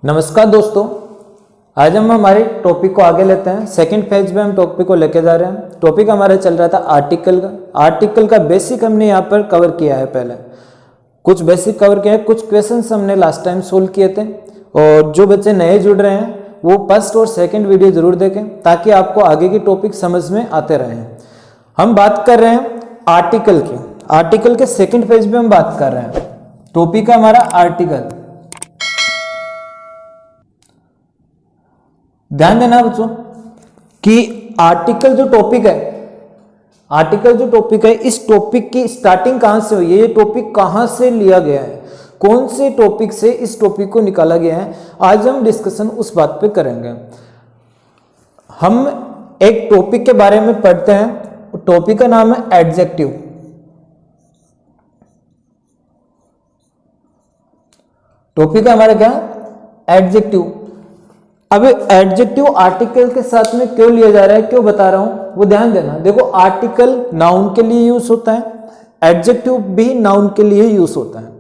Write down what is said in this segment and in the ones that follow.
नमस्कार दोस्तों, आज हम हमारे टॉपिक को आगे लेते हैं। सेकंड फेज में हम टॉपिक को लेके जा रहे हैं। टॉपिक हमारा चल रहा था आर्टिकल का बेसिक हमने यहाँ पर कवर किया है। पहले कुछ बेसिक कवर किया है, कुछ क्वेश्चंस हमने लास्ट टाइम सोल्व किए थे। और जो बच्चे नए जुड़ रहे हैं वो फर्स्ट और सेकंड वीडियो जरूर देखें ताकि आपको आगे की टॉपिक समझ में आते रहें। हम बात कर रहे हैं आर्टिकल की। आर्टिकल के सेकंड फेज में हम बात कर रहे हैं। टॉपिक है हमारा आर्टिकल। ध्यान देना बच्चों कि आर्टिकल जो टॉपिक है, इस टॉपिक की स्टार्टिंग कहां से हुई है, ये टॉपिक कहां से लिया गया है, कौन से टॉपिक से इस टॉपिक को निकाला गया है, आज हम डिस्कशन उस बात पे करेंगे। हम एक टॉपिक के बारे में पढ़ते हैं। टॉपिक का नाम है एडजेक्टिव। टॉपिक है हमारा क्या, एडजेक्टिव। अब एडजेक्टिव आर्टिकल के साथ में क्यों लिया जा रहा है, क्यों बता रहा हूं, वो ध्यान देना। देखो, आर्टिकल नाउन के लिए यूज होता है, एडजेक्टिव भी नाउन के लिए यूज होता है।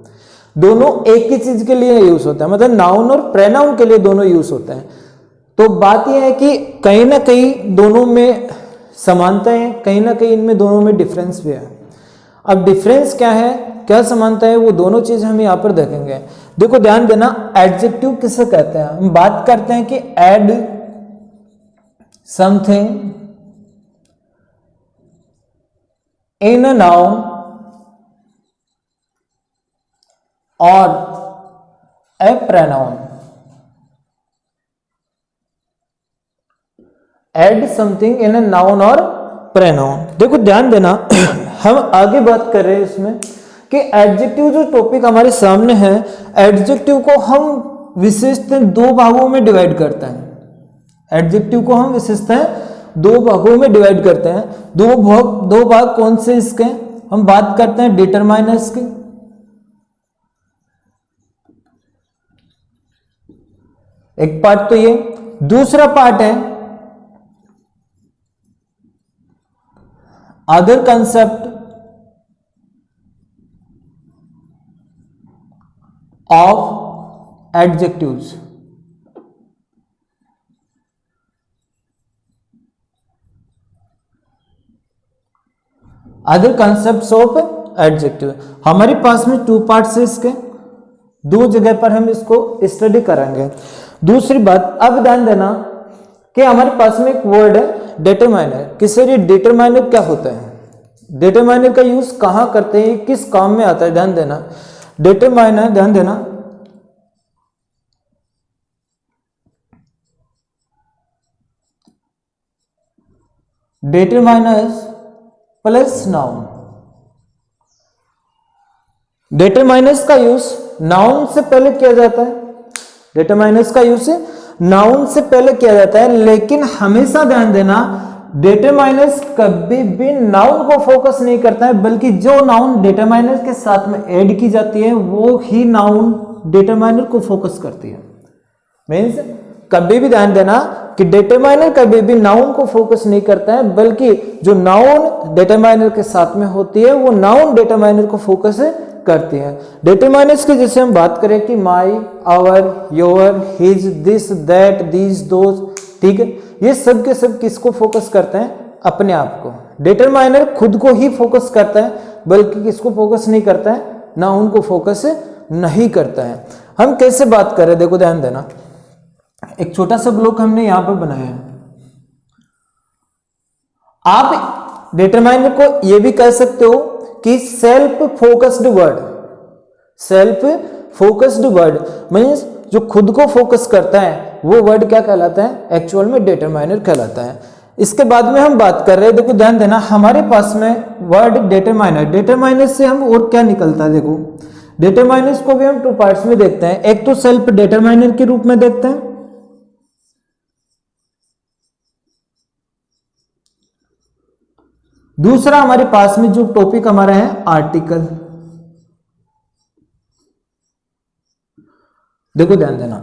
दोनों एक ही चीज के लिए यूज होता है, मतलब नाउन और प्रोनाउन के लिए दोनों यूज होते हैं। तो बात यह है कि कहीं ना कहीं दोनों में समानता है, कहीं ना कहीं इनमें दोनों में डिफरेंस भी है। अब डिफरेंस क्या है, क्या समानता है, वो दोनों चीज हम यहां पर देखेंगे। देखो ध्यान देना, एडजेक्टिव किसे कहते हैं। हम बात करते हैं कि add something in a noun और a pronoun. Add something in a noun और प्रोनाउन। देखो ध्यान देना हम आगे बात कर रहे हैं इसमें कि एडजेक्टिव जो टॉपिक हमारे सामने है, एडजेक्टिव को हम विशेषतः दो भागों में डिवाइड करते हैं। एडजेक्टिव को हम विशेषतः दो भागों में डिवाइड करते हैं। दो भाग कौन से इसके, हम बात करते हैं डिटरमाइनर्स की। एक पार्ट तो ये, दूसरा पार्ट है other concept of adjectives. Other concepts of adjective. हमारे पास में टू पार्ट्स है इसके, दो जगह पर हम इसको स्टडी करेंगे। दूसरी बात, अब ध्यान देना कि हमारे पास में एक वर्ड है डिटरमाइनर। किसे डिटरमाइनर क्या होता है, डिटरमाइनर का यूज कहां करते हैं, किस काम में आता है, ध्यान देना। डिटरमाइनर, ध्यान देना, डिटरमाइनर्स प्लस नाउन। डिटरमाइनर्स का यूज नाउन से पहले किया जाता है। डिटरमाइनर्स का यूज नाउन से पहले किया जाता है, लेकिन हमेशा ध्यान देना डिटरमाइनर्स कभी भी नाउन को फोकस नहीं करता है, बल्कि जो नाउन डिटरमाइनर के साथ में ऐड की जाती है वो ही नाउन डिटरमाइनर को फोकस करती है। मीन्स कभी भी ध्यान देना कि डिटरमाइनर कभी भी नाउन को फोकस नहीं करता है, बल्कि जो नाउन डिटरमाइनर के साथ में होती है वो नाउन डिटरमाइनर को फोकस करती है। डिटरमाइनर्स की जैसे हम बात करें कि my, our, your, his, this, that, these, those, ठीक है, ये सब के सब किसको फोकस करते हैं, अपने आप को। डिटरमाइनर खुद को ही फोकस करता है, बल्कि किसको फोकस नहीं करता है, नाउन को फोकस नहीं करता है। हम कैसे बात कर रहे हैं, देखो ध्यान देना। एक छोटा सा ब्लॉक हमने यहां पर बनाया है। आप डिटरमाइनर को यह भी कह सकते हो कि self focused word. Self focused word means जो खुद को फोकस करता है वो वर्ड क्या कहलाता है, एक्चुअल में डिटरमाइनर कहलाता है। इसके बाद में हम बात कर रहे हैं, देखो ध्यान देना, हमारे पास में वर्ड डिटरमाइनर। डिटरमाइनर से हम और क्या निकलता है, देखो डिटरमाइनर्स को भी हम टू पार्ट्स में देखते हैं। एक तो सेल्फ डिटरमाइनर के रूप में देखते हैं, दूसरा हमारे पास में जो टॉपिक हमारा है आर्टिकल। देखो ध्यान देना,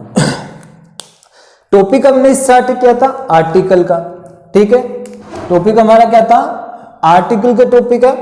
टॉपिक हमने स्टार्ट किया था आर्टिकल का, ठीक है। टॉपिक हमारा क्या था, आर्टिकल का टॉपिक है।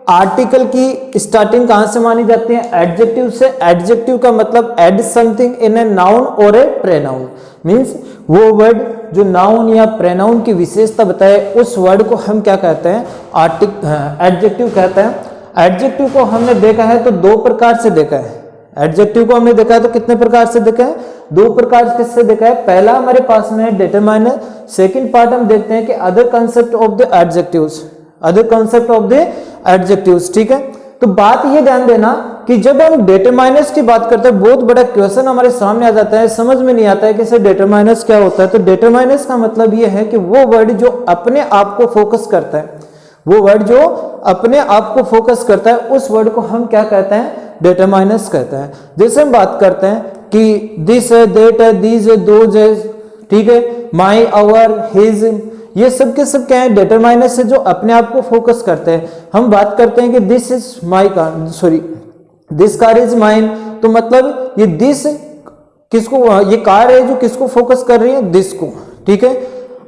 आर्टिकल की स्टार्टिंग कहां से मानी जाती है? एडजेक्टिव से। एडजेक्टिव का मतलब add something in a noun और ए प्रेनाउन, मींस वो वर्ड जो नाउन या प्रेनाउन की विशेषता बताए उस वर्ड को हम क्या कहते हैं? एडजेक्टिव कहते हैं। एडजेक्टिव को हमने देखा है तो दो प्रकार से देखा है। एडजेक्टिव को हमने देखा है तो कितने प्रकार से देखा है? दो प्रकार किससे देखा है? पहला हमारे पास में है डिटरमाइनर, सेकंड पार्ट हम देखते हैं कि other concept of the adjectives, other concept of the adjectives. ठीक है, तो बात ये ध्यान देना कि जब हम डिटरमाइनर्स की बात करते हैं बहुत बड़ा क्वेश्चन हमारे सामने आ जाता है, समझ में नहीं आता है कि सर डिटरमाइनर्स क्या होता है। तो डिटरमाइनर्स का मतलब ये है कि वो वर्ड जो अपने आप को फोकस करता है, वो वर्ड जो अपने आप को फोकस करता है उस वर्ड को हम क्या कहते हैं? डिटरमाइनर्स कहते हैं। जैसे हम बात करते हैं कि दिस है, देट है, दीज है, दोज है, ठीक है, माई, आवर, हिज, ये सब के सब क्या है? डिटरमाइनर्स है जो अपने आप को फोकस करते हैं। हम बात करते हैं कि this is my car, sorry this car is mine, तो मतलब ये दिस किसको, ये कार है जो किसको फोकस कर रही है? दिस को। ठीक है,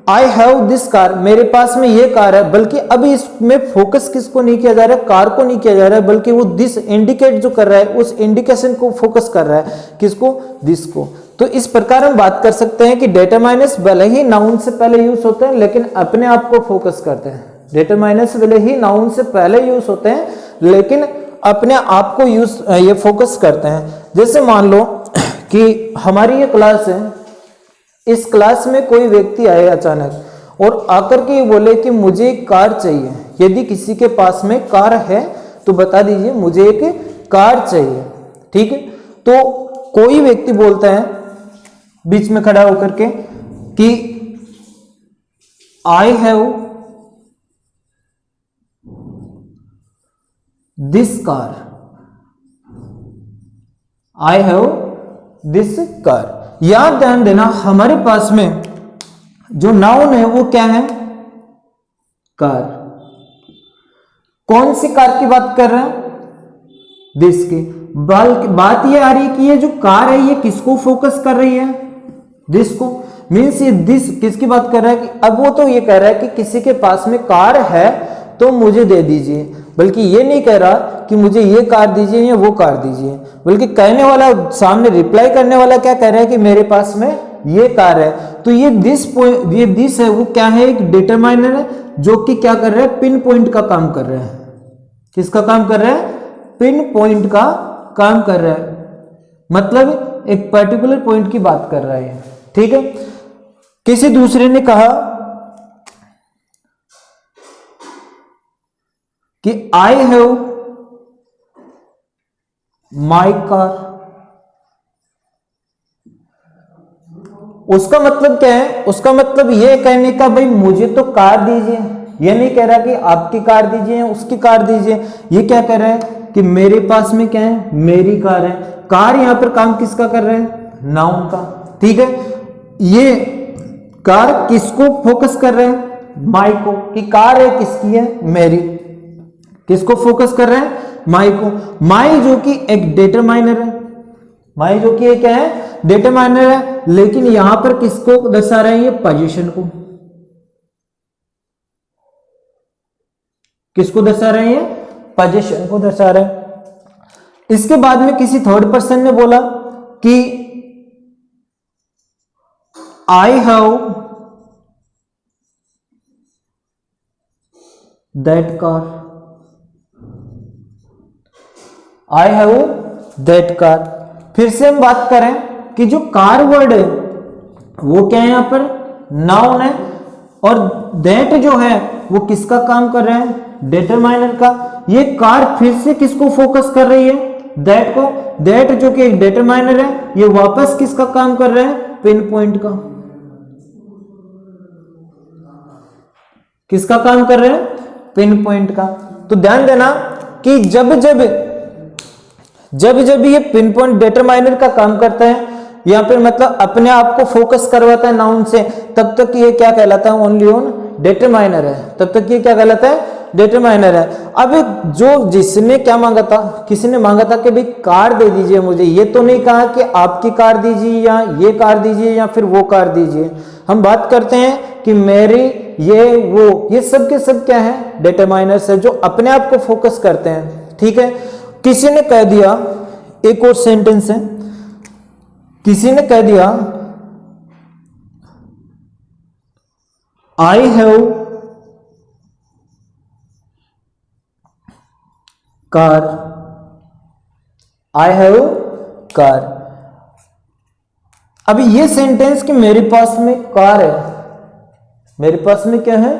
आई हैव दिस कार, मेरे पास में ये कार है, बल्कि अभी इसमें फोकस किसको नहीं किया जा रहा है? कार को नहीं किया जा रहा है, बल्कि वो दिस इंडिकेट जो कर रहा है उस इंडिकेशन को फोकस कर रहा है, किसको? दिस को। तो इस प्रकार हम बात कर सकते हैं कि डिटरमाइनर्स भले ही नाउन से पहले यूज होते हैं लेकिन अपने आप को फोकस करते हैं। डिटरमाइनर्स भले ही नाउन से पहले यूज होते हैं लेकिन अपने आप को ये फोकस करते हैं। जैसे मान लो कि हमारी ये क्लास है, इस क्लास में कोई व्यक्ति आए अचानक और आकर के ये बोले कि मुझे एक कार चाहिए। यदि किसी के पास में कार है तो बता दीजिए मुझे एक कार चाहिए। ठीक है, तो कोई व्यक्ति बोलता है बीच में खड़ा होकर के कि I have this car, I have this car. याद ध्यान देना हमारे पास में जो नाउन है वो क्या है? कार। कौन सी कार की बात कर रहे हैं? दिस की। बात ये आ रही है कि ये जो कार है ये किसको फोकस कर रही है? दिस को। मीन्स ये दिस किसकी बात कर रहा है? कि अब वो तो ये कह रहा है कि किसी के पास में कार है तो मुझे दे दीजिए, बल्कि ये नहीं कह रहा कि मुझे ये कार दीजिए या वो कार दीजिए, बल्कि कहने वाला, सामने रिप्लाई करने वाला क्या कह रहा है कि मेरे पास में ये कार है। तो ये दिस है वो क्या है? एक डिटरमाइनर है जो कि क्या कर रहा है? पिन पॉइंट का काम कर रहा है। किसका काम कर रहा है? पिन पॉइंट का काम कर रहा है, मतलब एक पर्टिकुलर पॉइंट की बात कर रहा है। ठीक है, किसी दूसरे ने कहा कि आई हैव माई कार, उसका मतलब क्या है? उसका मतलब ये कहने का भाई मुझे तो कार दीजिए, ये नहीं कह रहा कि आपकी कार दीजिए या उसकी कार दीजिए, ये क्या कह रहा है कि मेरे पास में क्या है? मेरी कार है। कार यहां पर काम किसका कर रहे हैं? नाउन का। ठीक है, ये कार किसको फोकस कर रहे हैं? माई को, कि कार है किसकी है? मेरी। किसको फोकस कर रहे हैं? माई को। माई जो कि एक डिटरमाइनर है, माई जो कि क्या है? डिटरमाइनर है, लेकिन यहां पर किसको दर्शा रहे हैं? ये पोजीशन को। किसको दर्शा रहे हैं? पोजीशन को दर्शा रहे हैं। इसके बाद में किसी थर्ड पर्सन ने बोला कि I have that car, I have that car. फिर से हम बात करें कि जो कार वर्ड है वो क्या है? यहां पर नाउन है, और दैट जो है वो किसका काम कर रहे हैं? डिटरमाइनर का। ये कार फिर से किसको फोकस कर रही है? दैट को। दैट जो कि एक डिटरमाइनर है, ये वापस किसका काम कर रहे हैं? पिन पॉइंट का। किसका काम कर रहे हैं? पिन पॉइंट का। तो ध्यान देना कि जब जब ये पिन पॉइंट डिटरमाइनर का काम करता है या फिर मतलब अपने आप को फोकस करवाता है नाउन से, तब तक ये क्या कहलाता है? ओनली ऑन डिटरमाइनर है। तब तक ये क्या कहलाता है? डिटरमाइनर है। अब जो जिसने क्या मांगा था, किसी ने मांगा था कि भाई कार दे दीजिए मुझे, ये तो नहीं कहा कि आपकी कार दीजिए या ये कार दीजिए या फिर वो कार दीजिए। हम बात करते हैं कि मेरी ये वो, ये सब के सब क्या है, डिटरमाइनर्स है जो अपने आप को फोकस करते हैं। ठीक है, किसी ने कह दिया, एक और सेंटेंस है, किसी ने कह दिया I have car, I have car. अभी ये सेंटेंस कि मेरे पास में कार है, मेरे पास में क्या है,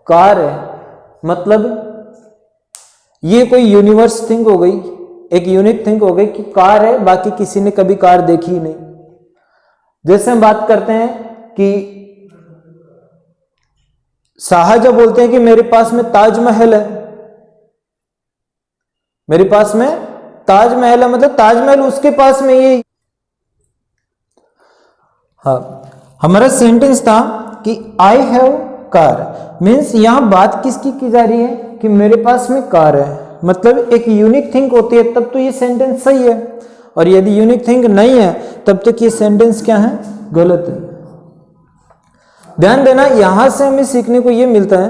कार है, मतलब ये कोई यूनिवर्स थिंग हो गई, एक यूनिक थिंग हो गई कि कार है, बाकी किसी ने कभी कार देखी ही नहीं। जैसे हम बात करते हैं कि शाहजहां बोलते हैं कि मेरे पास में ताजमहल है, मेरे पास में ताजमहल है, मतलब ताजमहल उसके पास में ये। हाँ, हमारा सेंटेंस था कि आई हैव कार, मीन्स यहां बात किसकी की जा रही है कि मेरे पास में कार है, मतलब एक यूनिक थिंग होती है तब तो ये सेंटेंस सही है, और यदि यूनिक थिंग नहीं है तब तक ये सेंटेंस क्या है, गलत है। ध्यान देना, यहां से हमें सीखने को ये मिलता है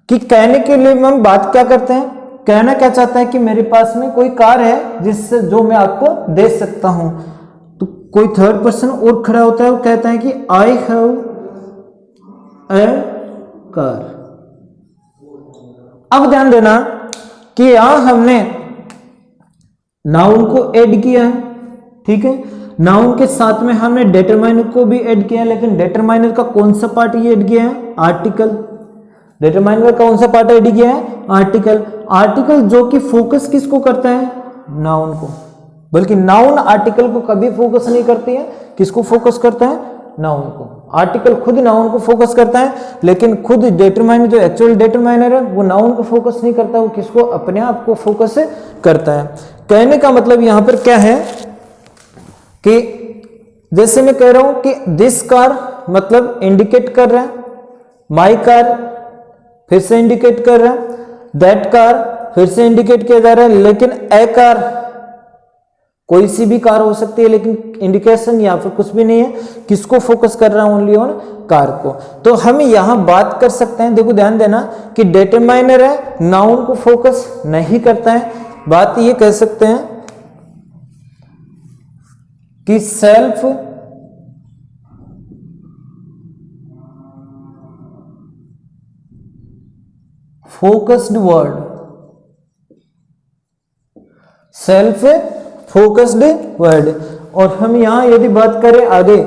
कि कहने के लिए हम बात क्या करते हैं, कहना क्या चाहता है कि मेरे पास में कोई कार है जिससे जो मैं आपको दे सकता हूं, तो कोई थर्ड पर्सन और खड़ा होता है और कहता है कि आई हैव ए कार। अब ध्यान देना कि यहां हमने नाउन को ऐड किया है, ठीक है, नाउन के साथ में हमने डिटरमाइनर को भी ऐड किया है, लेकिन डिटरमाइनर का कौन सा पार्ट ये ऐड किया है, आर्टिकल। डिटरमाइनर का कौन सा पार्ट ऐड किया है, आर्टिकल। आर्टिकल जो कि फोकस किसको करता है, नाउन को, बल्कि नाउन आर्टिकल को कभी फोकस नहीं करती है, किसको फोकस करता है, नाउन को। आर्टिकल खुद नाउन को फोकस करता है, लेकिन खुद डिटरमाइनर जो एक्चुअल डिटरमाइनर है वो नाउन को फोकस नहीं करता, वो किसको, अपने आप को फोकस करता है। कहने का मतलब यहां पर क्या है कि जैसे मैं कह रहा हूं कि दिस कार मतलब इंडिकेट कर रहा है, माई कार फिर से इंडिकेट कर रहा है, दैट कार फिर से इंडिकेट किया जा रहा है, लेकिन ए कार कोई सी भी कार हो सकती है, लेकिन इंडिकेशन या फिर कुछ भी नहीं है, किसको फोकस कर रहा है, ओनली ऑन कार को। तो हम यहां बात कर सकते हैं, देखो ध्यान देना कि डिटरमाइनर है, नाउन को फोकस नहीं करता है, बात ये कह सकते हैं कि self focused word, self focused word. और हम यहां यदि बात करें आगे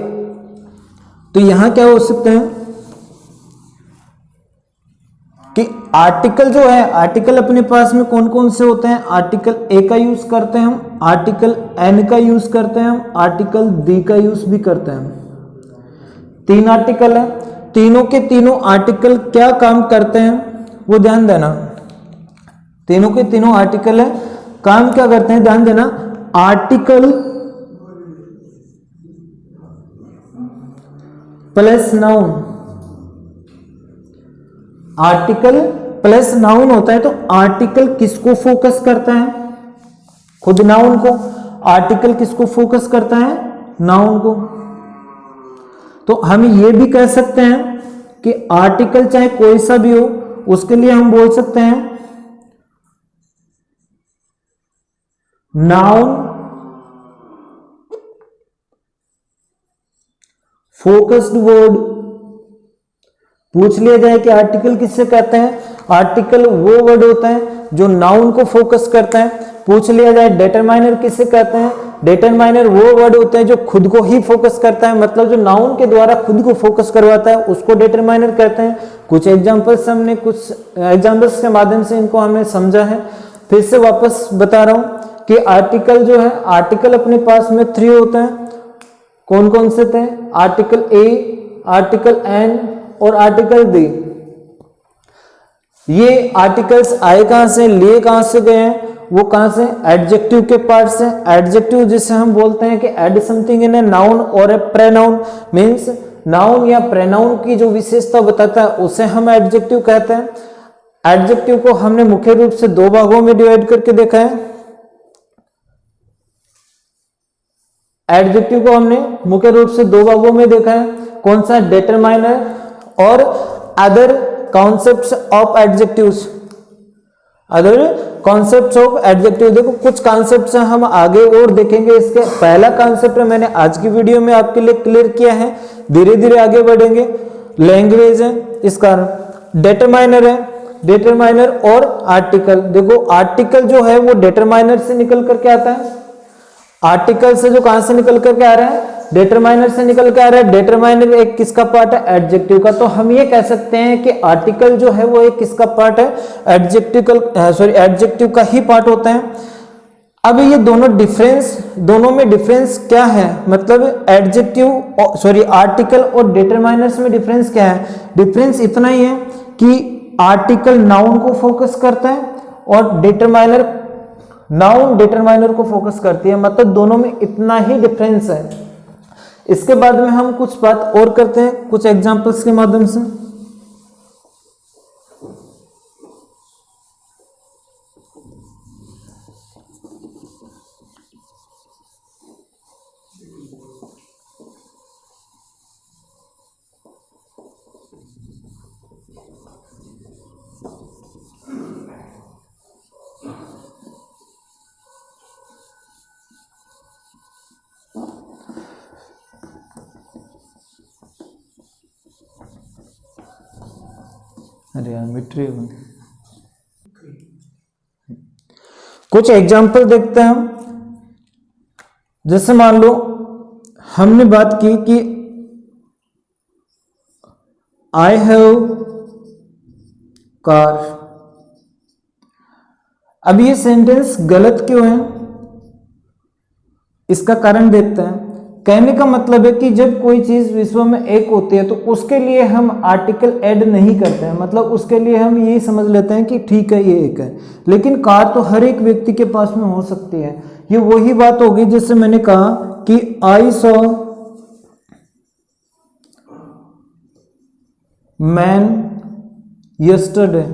तो यहां क्या हो सकते हैं कि आर्टिकल जो है, आर्टिकल अपने पास में कौन कौन से होते हैं, आर्टिकल ए का यूज करते हैं हम, आर्टिकल एन का यूज करते हैं हम, आर्टिकल दी का यूज भी करते हैं। 3 आर्टिकल है, तीनों के तीनों आर्टिकल क्या काम करते हैं वो ध्यान देना, तीनों के तीनों आर्टिकल है, काम क्या करते हैं, ध्यान देना। Article plus noun, article plus noun होता है, तो आर्टिकल किसको फोकस करता है, खुद नाउन को। आर्टिकल किसको फोकस करता है, नाउन को। तो हम ये भी कह सकते हैं कि आर्टिकल चाहे कोई सा भी हो, उसके लिए हम बोल सकते हैं नाउन फोकस्ड वर्ड। पूछ लिया जाए कि आर्टिकल किससे कहते हैं, आर्टिकल वो वर्ड होता है जो नाउन को फोकस करता है। पूछ लिया जाए डिटरमाइनर किससे कहते हैं, डिटरमाइनर वो वर्ड होता है जो खुद को ही फोकस करता है, मतलब जो नाउन के द्वारा खुद को फोकस करवाता है उसको डिटरमाइनर कहते हैं। कुछ एग्जांपल्स हमने कुछ एग्जांपल्स के माध्यम से इनको हमने समझा है। फिर से वापस बता रहा हूं कि आर्टिकल जो है, आर्टिकल अपने पास में 3 होते हैं। कौन कौन से थे, आर्टिकल ए, आर्टिकल एन और आर्टिकल दी। ये आर्टिकल्स आए कहां से, लिए कहां से गए हैं, वो कहां से, एडजेक्टिव के पार्ट से। एडजेक्टिव जिसे हम बोलते हैं कि add something in a noun और ए प्रेनाउन, मींस नाउन या प्रेनाउन की जो विशेषता बताता है उसे हम एडजेक्टिव कहते हैं। एडजेक्टिव को हमने मुख्य रूप से 2 भागों में डिवाइड करके देखा है, एडजेक्टिव को हमने मुख्य रूप से दो भागों में देखा है, कौन सा, डिटरमाइनर और other concepts of adjectives, other concepts of adjective. देखो कुछ कॉन्सेप्ट्स हम आगे और देखेंगे, इसके पहला कॉन्सेप्ट मैंने आज की वीडियो में आपके लिए क्लियर किया है, धीरे धीरे आगे बढ़ेंगे। लैंग्वेज है, इस कारण डिटरमाइनर है, डिटरमाइनर और आर्टिकल। देखो आर्टिकल जो है वो डिटरमाइनर से निकल करके आता है, आर्टिकल से जो कहां से निकल करके आ रहा है, डिटरमाइनर से निकल के आ रहा है। डिटरमाइनर एक किसका पार्ट है, एडजेक्टिव का। तो हम ये कह सकते हैं कि आर्टिकल जो है वो एक किसका पार्ट है, एडजेक्टिव का ही पार्ट होता है। अब ये दोनों में डिफरेंस क्या है, मतलब आर्टिकल और डिटरमाइनर्स में डिफरेंस क्या है। डिफरेंस इतना ही है कि आर्टिकल नाउन को फोकस करता है और नाउन डिटरमाइनर को फोकस करती है, मतलब दोनों में इतना ही डिफरेंस है। इसके बाद में हम कुछ बात और करते हैं कुछ एग्जांपल्स के माध्यम से। अरे यार मिट्री कुछ एग्जाम्पल देखते हैं हम। जैसे मान लो हमने बात की कि आई हैव कार। अब ये सेंटेंस गलत क्यों है, इसका कारण देखते हैं। कहने का मतलब है कि जब कोई चीज विश्व में एक होती है तो उसके लिए हम आर्टिकल ऐड नहीं करते हैं, मतलब उसके लिए हम यही समझ लेते हैं कि ठीक है ये एक है। लेकिन कार तो हर एक व्यक्ति के पास में हो सकती है। ये वही बात होगी जैसे मैंने कहा कि आई सॉ मैन यस्टरडे।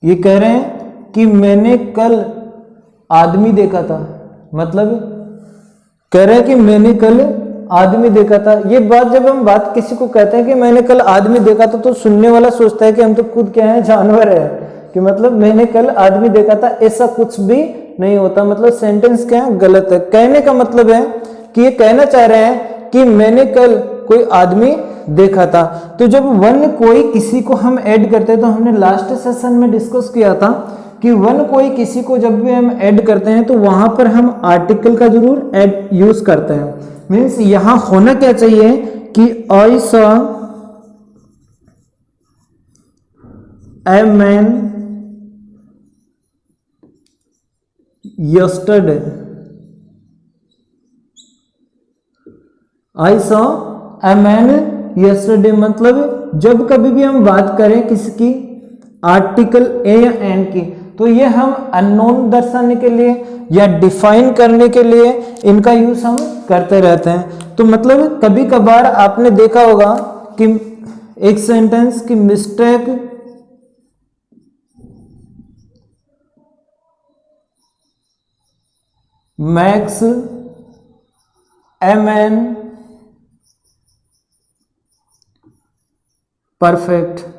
ये कह रहे हैं कि मैंने कल आदमी देखा था, मतलब कह रहे हैं कि मैंने कल आदमी देखा था। ये बात जब हम बात किसी को कहते हैं कि मैंने कल आदमी देखा था, तो सुनने वाला सोचता है कि हम तो खुद क्या है, जानवर है, कि मतलब मैंने कल आदमी देखा था। ऐसा कुछ भी नहीं होता, मतलब सेंटेंस क्या है, गलत है। कहने का मतलब है कि ये कहना चाह रहे हैं कि मैंने कल कोई आदमी देखा था। तो जब वन कोई किसी को हम ऐड करते हैं, तो हमने लास्ट सेशन में डिस्कस किया था कि वन कोई किसी को जब भी हम ऐड करते हैं तो वहां पर हम आर्टिकल का जरूर ऐड यूज करते हैं। मीन्स यहां होना क्या चाहिए कि I saw a man yesterday. I saw a man yesterday, मतलब जब कभी भी हम बात करें किसी की आर्टिकल ए या एन की, तो ये हम अननोन दर्शाने के लिए या डिफाइन करने के लिए इनका यूज हम करते रहते हैं। तो मतलब कभी कभार आपने देखा होगा कि एक सेंटेंस की mistake max a man perfect.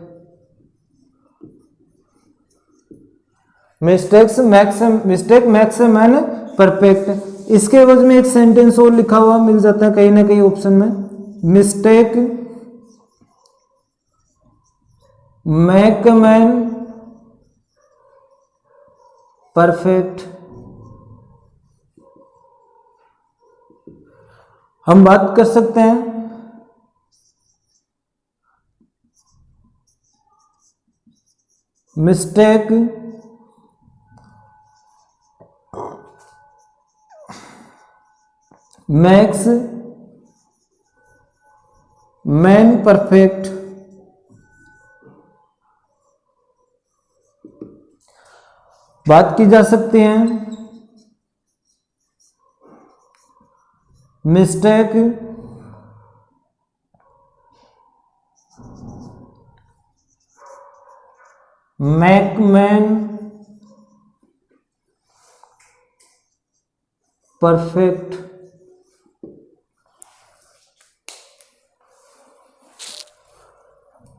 Mistake max a man perfect. इसके एवज में एक सेंटेंस और लिखा हुआ मिल जाता है कहीं ना कहीं ऑप्शन में, मिस्टेक मैक मैन परफेक्ट। हम बात कर सकते हैं मिस्टेक मैक्स मैन परफेक्ट। बात की जा सकती है मिस्टेक मैक मैन परफेक्ट।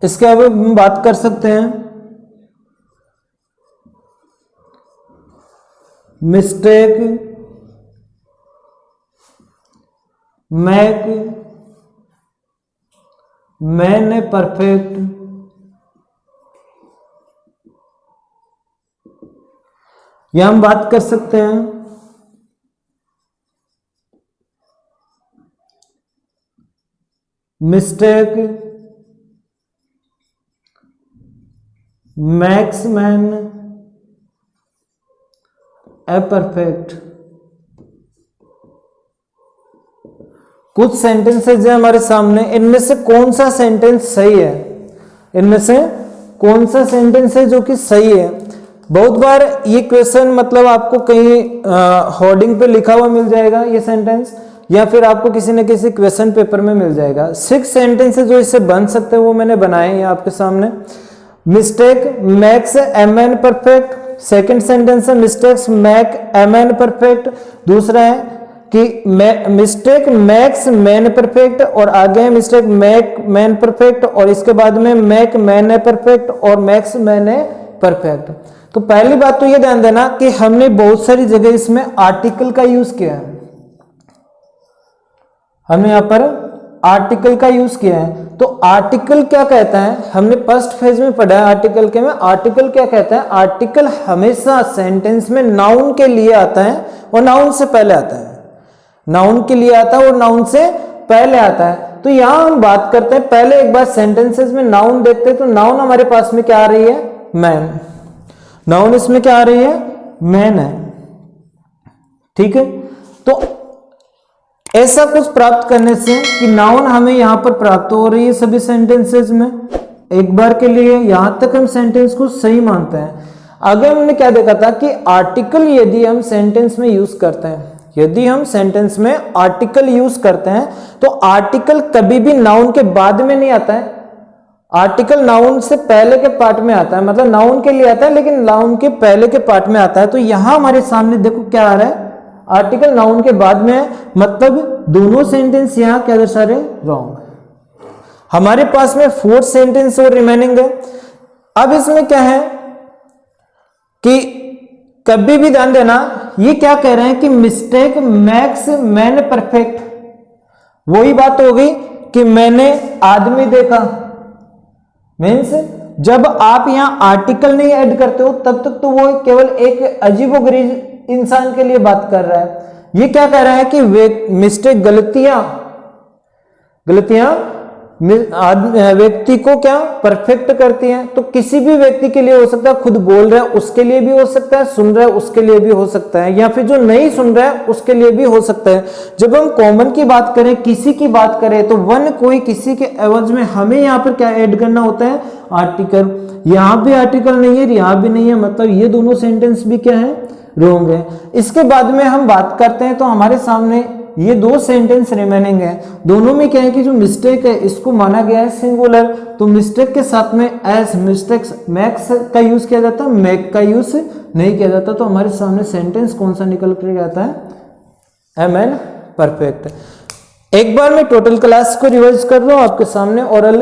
इसके अब हम बात कर सकते हैं मिस्टेक, मैक, मैन परफेक्ट, या हम बात कर सकते हैं मिस्टेक, मैक्स, मैन, परफेक्ट। कुछ सेंटेंसेज है हमारे सामने, इनमें से कौन सा सेंटेंस सही है, इनमें से कौन सा सेंटेंस है जो कि सही है। बहुत बार ये क्वेश्चन मतलब आपको कहीं होर्डिंग पे लिखा हुआ मिल जाएगा ये सेंटेंस, या फिर आपको किसी न किसी क्वेश्चन पेपर में मिल जाएगा। 6 सेंटेंसेस जो इससे बन सकते हैं वो मैंने बनाए हैं आपके सामने। Mistake makes man perfect, second sentence है मिस्टेक्स मैक एमएन परफेक्ट। दूसरा है कि मिस्टेक मैक्स मैन परफेक्ट, और आगे है मिस्टेक मैक मैन परफेक्ट, और इसके बाद में मैक मैन है परफेक्ट और मैक्स मैन है परफेक्ट। तो पहली बात तो ये ध्यान देना कि हमने बहुत सारी जगह इसमें आर्टिकल का यूज किया है, हमने यहां पर आर्टिकल का यूज किया है। तो आर्टिकल क्या कहता है, हमने फर्स्ट फेज में पढ़ा है आर्टिकल के में। आर्टिकल क्या कहता है, आर्टिकल हमेशा सेंटेंस में नाउन के लिए आता है और नाउन से पहले आता है, नाउन के लिए आता है और नाउन से पहले आता है। तो यहां हम बात करते हैं, पहले एक बार सेंटेंसेस में नाउन देखते हैं। तो नाउन हमारे पास में क्या आ रही है, मैन। नाउन इसमें क्या आ रही है, मैन है, ठीक है। तो ऐसा कुछ प्राप्त करने से कि नाउन हमें यहां पर प्राप्त हो रही है सभी सेंटेंसेस में, एक बार के लिए यहां तक हम सेंटेंस को सही मानते हैं। आगे हमने क्या देखा था कि आर्टिकल यदि हम सेंटेंस में यूज करते हैं, यदि हम सेंटेंस में आर्टिकल यूज करते हैं तो आर्टिकल कभी भी नाउन के बाद में नहीं आता है, आर्टिकल नाउन से पहले के पार्ट में आता है। मतलब नाउन के लिए आता है लेकिन नाउन के पहले के पार्ट में आता है। तो यहां हमारे सामने देखो क्या आ रहा है, आर्टिकल नाउन के बाद में है, मतलब दोनों सेंटेंस यहां क्या दर्शा रहे, रॉन्ग। हमारे पास में 4 सेंटेंस और रिमेनिंग है। अब इसमें क्या है कि कभी भी ध्यान देना, ये क्या कह रहे हैं कि मिस्टेक मैक्स मैन परफेक्ट। वही बात हो गई कि मैंने आदमी देखा, मीन्स जब आप यहां आर्टिकल नहीं ऐड करते हो तब तक तो वो केवल एक अजीबोगरीब इंसान के लिए बात कर रहा है। ये क्या कह रहा है कि मिस्टेक गलतियां व्यक्ति को क्या परफेक्ट करती हैं। तो किसी भी व्यक्ति के लिए हो सकता है, खुद बोल रहा है उसके लिए भी हो सकता है, सुन रहा है उसके लिए भी हो सकता है, या फिर जो नहीं सुन रहा है उसके लिए भी हो सकता है। जब हम कॉमन की बात करें, किसी की बात करें, तो वन कोई किसी के एवज में हमें यहाँ पर क्या ऐड करना होता है, आर्टिकल। यहाँ भी आर्टिकल नहीं है, यहाँ भी नहीं है, मतलब ये दोनों सेंटेंस भी क्या है, रॉन्ग है। इसके बाद में हम बात करते हैं तो हमारे सामने ये 2 सेंटेंस रिमेनिंग है। दोनों में क्या है कि जो मिस्टेक है इसको माना गया है सिंगुलर, तो मिस्टेक के साथ में एज मिस्टेक्स मैक्स का यूज किया जाता है, मैक का यूज नहीं किया जाता। तो हमारे सामने सेंटेंस कौन सा निकल कर आता है, एमएन परफेक्ट। एक बार मैं टोटल क्लास को रिवाइज कर रहा हूं आपके सामने। ओरल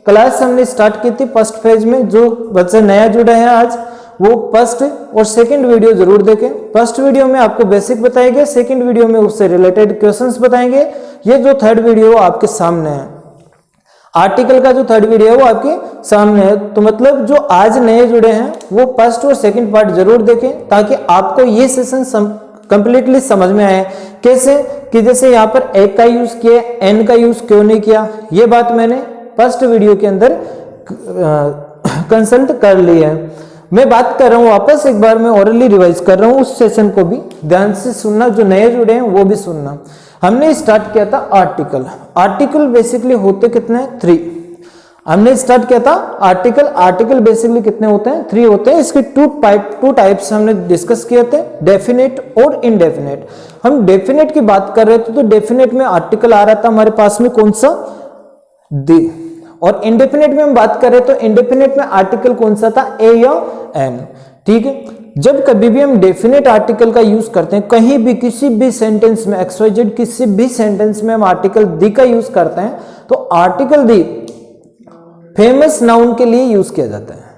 क्लास हमने स्टार्ट की थी फर्स्ट फेज में। जो बच्चे नया जुड़े हैं आज वो फर्स्ट और सेकंड वीडियो जरूर देखें। फर्स्ट वीडियो में आपको बेसिक बताएंगे, सेकंड वीडियो में उससे रिलेटेड क्वेश्चंस बताएंगे। ये जो थर्ड वीडियो आपके सामने है, आर्टिकल का जो थर्ड वीडियो है वो आपके सामने है। तो मतलब जो आज नए जुड़े हैं वो फर्स्ट और सेकंड पार्ट जरूर देखें ताकि आपको ये सेशन कंप्लीटली समझ में आए। कैसे कि जैसे यहाँ पर एक का यूज किया, एन का यूज क्यों नहीं किया, ये बात मैंने फर्स्ट वीडियो के अंदर कंसल्ट कर ली है। मैं बात कर रहा हूं वापस एक बार, मैं ओरली रिवाइज कर रहा हूं, उस सेशन को भी ध्यान से सुनना, जो नए जुड़े हैं वो भी सुनना। हमने स्टार्ट किया था आर्टिकल। आर्टिकल बेसिकली होते कितने, 3। हमने स्टार्ट किया था आर्टिकल। आर्टिकल बेसिकली कितने होते हैं, 3 होते हैं। इसके 2 टाइप्स हमने डिस्कस किए थे, डेफिनेट और इनडेफिनेट। हम डेफिनेट की बात कर रहे थे तो डेफिनेट में आर्टिकल आ रहा था हमारे पास में कौन सा, द। और इंडेफिनेट में हम बात करें तो इंडेफिनेट में आर्टिकल कौन सा था, ए या एन। ठीक है, जब कभी भी हम डेफिनेट आर्टिकल का यूज करते हैं, कहीं भी किसी भी सेंटेंस में, XYZ किसी भी सेंटेंस में हम आर्टिकल दी का यूज करते हैं, तो आर्टिकल दी फेमस नाउन के लिए यूज किया जाता है।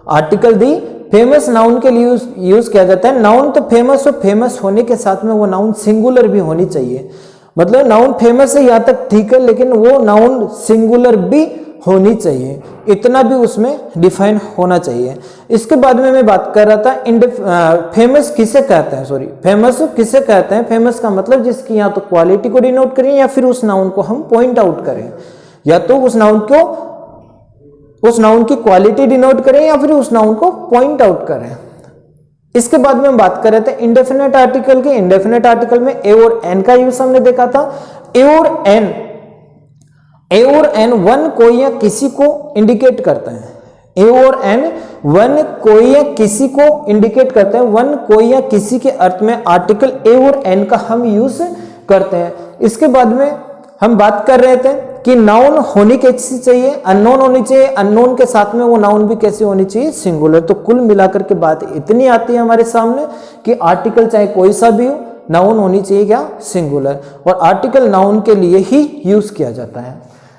आर्टिकल दी फेमस नाउन के लिए यूज किया जाता है। नाउन तो फेमस हो, फेमस होने के साथ में वो नाउन सिंगुलर भी होनी चाहिए। मतलब नाउन फेमस है यहाँ तक ठीक है, लेकिन वो नाउन सिंगुलर भी होनी चाहिए, इतना भी उसमें डिफाइन होना चाहिए। इसके बाद में मैं बात कर रहा था फेमस किसे कहते हैं, सॉरी फेमस किसे कहते हैं। फेमस का मतलब जिसकी या तो क्वालिटी को डिनोट करें या फिर उस नाउन को हम पॉइंट आउट करें, या तो उस नाउन की क्वालिटी डिनोट करें या फिर उस नाउन को पॉइंट आउट करें। इसके बाद में हम बात कर रहे थे इंडेफिनेट आर्टिकल की। इंडेफिनेट आर्टिकल में ए और एन का यूज हमने देखा था। ए और एन वन कोई या किसी को इंडिकेट करते हैं। ए और एन वन कोई या किसी को इंडिकेट करते हैं। वन कोई या किसी के अर्थ में आर्टिकल ए और एन का हम यूज करते हैं। इसके बाद में हम बात कर रहे थे कि नाउन होनी कैसी चाहिए, अननोन होनी चाहिए। अननोन के साथ में वो नाउन भी कैसी होनी चाहिए, सिंगुलर। तो कुल मिलाकर के बात इतनी आती है हमारे सामने कि आर्टिकल चाहे कोई सा भी हो, नाउन होनी चाहिए क्या, सिंगुलर। और आर्टिकल नाउन के लिए ही यूज किया जाता है।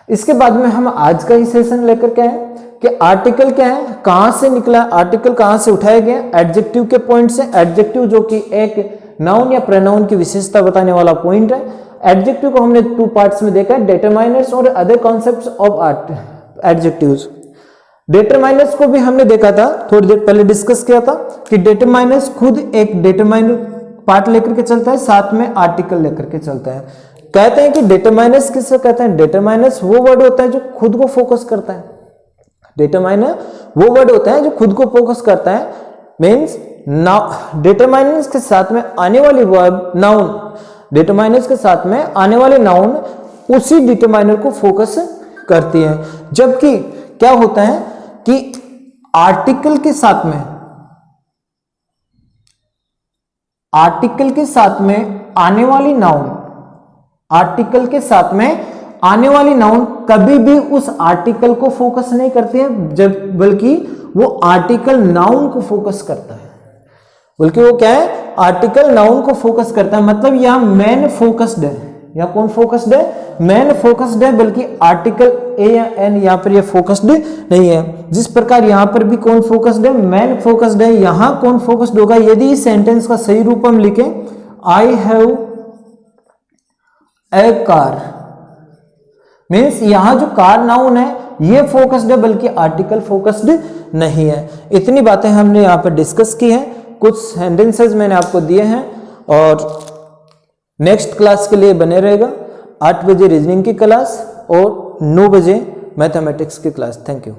इसके बाद में हम आज का ही सेशन लेकर के आए कि आर्टिकल क्या है, कहां से निकला, आर्टिकल कहां से उठाया गया, एडजेक्टिव के पॉइंट से। एडजेक्टिव जो कि एक नाउन या प्रोनाउन की विशेषता बताने वाला पॉइंट है। एडजेक्टिव को हमने 2 पार्ट्स में देखा है, डिटरमाइनर्स और other concepts of adjectives. Determiners को भी हमने देखा था, थोड़ी देर पहले डिस्कस किया था कि डिटरमाइनर्स खुद एक डिटरमाइनर पार्ट लेकर के चलता है, साथ में आर्टिकल लेकर के चलता है। कहते हैं कि डिटरमाइनर्स किससे कहते हैं, डिटरमाइनर्स वो वर्ड होता है जो खुद को फोकस करता है। डिटरमाइनर वो वर्ड होता है जो खुद को फोकस करता है। मीन्स डिटरमाइनर्स के साथ में आने वाली वर्ब नाउन, डिटरमाइनर्स के साथ में आने वाले नाउन उसी डिटरमाइनर को फोकस करती है। जबकि क्या होता है कि आर्टिकल के साथ में आने वाली नाउन, आर्टिकल के साथ में आने वाली नाउन कभी भी उस आर्टिकल को फोकस नहीं करती है, जब बल्कि वो आर्टिकल नाउन को फोकस करता है। बल्कि वो क्या है, आर्टिकल नाउन को फोकस करता है। मतलब यहां मैन फोकस्ड है, या कौन फोकस्ड है, मैन फोकस्ड है, बल्कि आर्टिकल ए या एन यहां पर ये फोकस्ड नहीं है। जिस प्रकार यहां पर भी कौन फोकस्ड है, मैन फोकस्ड है। यहां कौन फोकस्ड होगा, यदि इस सेंटेंस का सही रूप हम लिखें, I have a car, means यहां जो कार नाउन है ये फोकस्ड है, बल्कि आर्टिकल फोकस्ड नहीं है। इतनी बातें हमने यहां पर डिस्कस की हैं, कुछ सेंटेंसेस मैंने आपको दिए हैं। और नेक्स्ट क्लास के लिए बने रहेगा 8 बजे रीजनिंग की क्लास और 9 बजे मैथमेटिक्स की क्लास। Thank you.